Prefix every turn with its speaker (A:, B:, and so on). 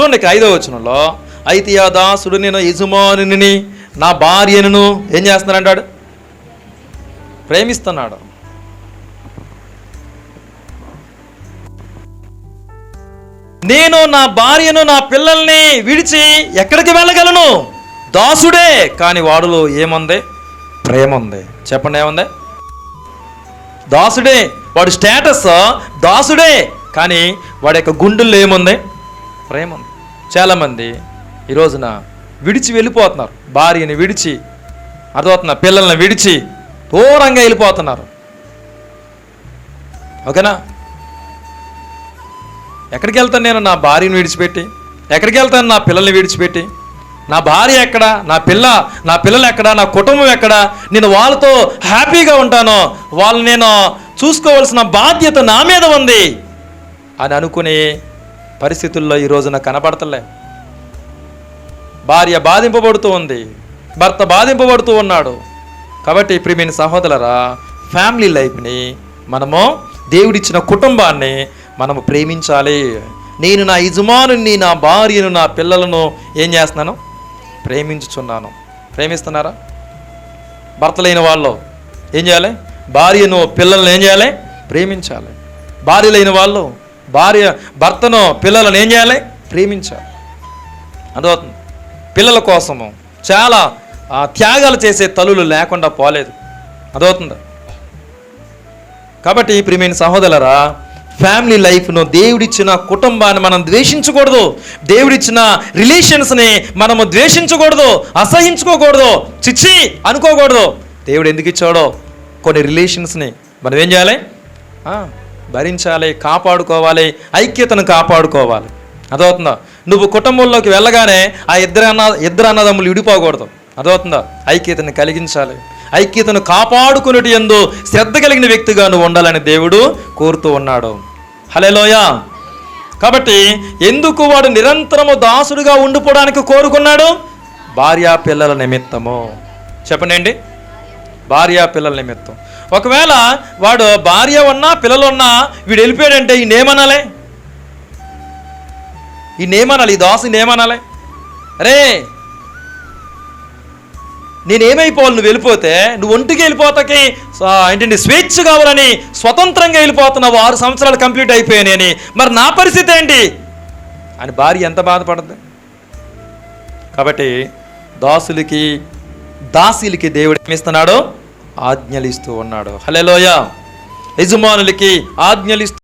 A: చూడండి 5వ వచనంలో, అయితే ఆ దాసుడు నేను యజమానుని నా భార్యను ఏం చేస్తున్నాడంటాడు? ప్రేమిస్తున్నాడు. నేను నా భార్యను నా పిల్లల్ని విడిచి ఎక్కడికి వెళ్ళగలను? దాసుడే, కానీ వాడులో ఏముంది? ప్రేమ ఉంది. చెప్పండి, ఏముంది? దాసుడే, వాడు స్టేటస్ దాసుడే, కానీ వాడి యొక్క గుండెల్లో ఏముంది? ప్రేమ ఉంది. చాలామంది ఈ రోజున విడిచి వెళ్ళిపోతున్నారు. భార్యని విడిచి, అర్థమవుతున్నా, పిల్లల్ని విడిచి దూరంగా వెళ్ళిపోతున్నారు. ఓకేనా? ఎక్కడికి వెళ్తాను నేను నా భార్యను విడిచిపెట్టి? ఎక్కడికి వెళ్తాను నా పిల్లల్ని విడిచిపెట్టి? నా భార్య ఎక్కడ? నా పిల్లలు ఎక్కడ? నా కుటుంబం ఎక్కడ? నేను వాళ్ళతో హ్యాపీగా ఉంటాను, వాళ్ళు నేను చూసుకోవాల్సిన బాధ్యత నా మీద ఉంది అని అనుకునే పరిస్థితుల్లో ఈ రోజున కనబడతలే. భార్య బాధింపబడుతూ ఉంది, భర్త బాధింపబడుతూ ఉన్నాడు. కాబట్టి ప్రియమైన సహోదరులారా, ఫ్యామిలీ లైఫ్ని మనము, దేవుడిచ్చిన కుటుంబాన్ని మనము ప్రేమించాలి. నేను నా యజమానుని, నా భార్యను, నా పిల్లలను ఏం చేస్తున్నాను? ప్రేమించుచున్నాను. ప్రేమిస్తున్నారా? భర్త లేని వాళ్ళు ఏం చేయాలి? భార్యను, పిల్లలను ఏం చేయాలి? ప్రేమించాలి. భార్య లేని వాళ్ళు భర్తను, పిల్లలను ఏం చేయాలి? ప్రేమించాలి. అదవుతుంది. పిల్లల కోసము చాలా త్యాగాలు చేసే తల్లులు లేకుండా పోలేదు. అదవుతుంది. కాబట్టి ప్రియమైన సహోదరులారా, ఫ్యామిలీ లైఫ్ను, దేవుడిచ్చిన కుటుంబాన్ని మనం ద్వేషించకూడదు. దేవుడిచ్చిన రిలేషన్స్ని మనము ద్వేషించకూడదు, అసహించుకోకూడదు, చిచ్చి అనుకోకూడదు. దేవుడు ఎందుకు ఇచ్చాడో కొన్ని రిలేషన్స్ని మనం ఏం చేయాలి? భరించాలి, కాపాడుకోవాలి, ఐక్యతను కాపాడుకోవాలి. అదవుతుందా? నువ్వు కుటుంబంలోకి వెళ్ళగానే ఆ ఇద్దరు అన్నదమ్ములు విడిపోకూడదు. అదవుతుందా? ఐక్యతను కలిగించాలి. ఐక్యతను కాపాడుకునేటి యందు శ్రద్ధ కలిగిన వ్యక్తిగా నువ్వు ఉండాలని దేవుడు కోరుతూ ఉన్నాడు. హల్లెలూయా. కాబట్టి ఎందుకు వాడు నిరంతరము దాసుడుగా ఉండిపోవడానికి కోరుకున్నాడు? భార్యా పిల్లల నిమిత్తము. చెప్పండి, భార్యా పిల్లల నిమిత్తం. ఒకవేళ వాడు భార్య ఉన్నా పిల్లలు ఉన్నా వీడు వెళ్ళిపోయాడంటే ఈ దాసు నేమనాలి? అరే, నేనేమైపోవాలి? నువ్వు వెళ్ళిపోతే, నువ్వు ఒంటికి వెళ్ళిపోతాకి ఏంటంటే స్వేచ్ఛ కావాలని స్వతంత్రంగా వెళ్ళిపోతున్నావు, 6 సంవత్సరాలు కంప్లీట్ అయిపోయాయి అని, మరి నా పరిస్థితి ఏంటి అని భార్య ఎంత బాధపడద్దు? కాబట్టి దాసీలకి దేవుడు ఏమిస్తున్నాడు? ఆజ్ఞలు ఇస్తూ ఉన్నాడు. హల్లెలూయా. యజమానులకి ఆజ్ఞలు ఇస్తూ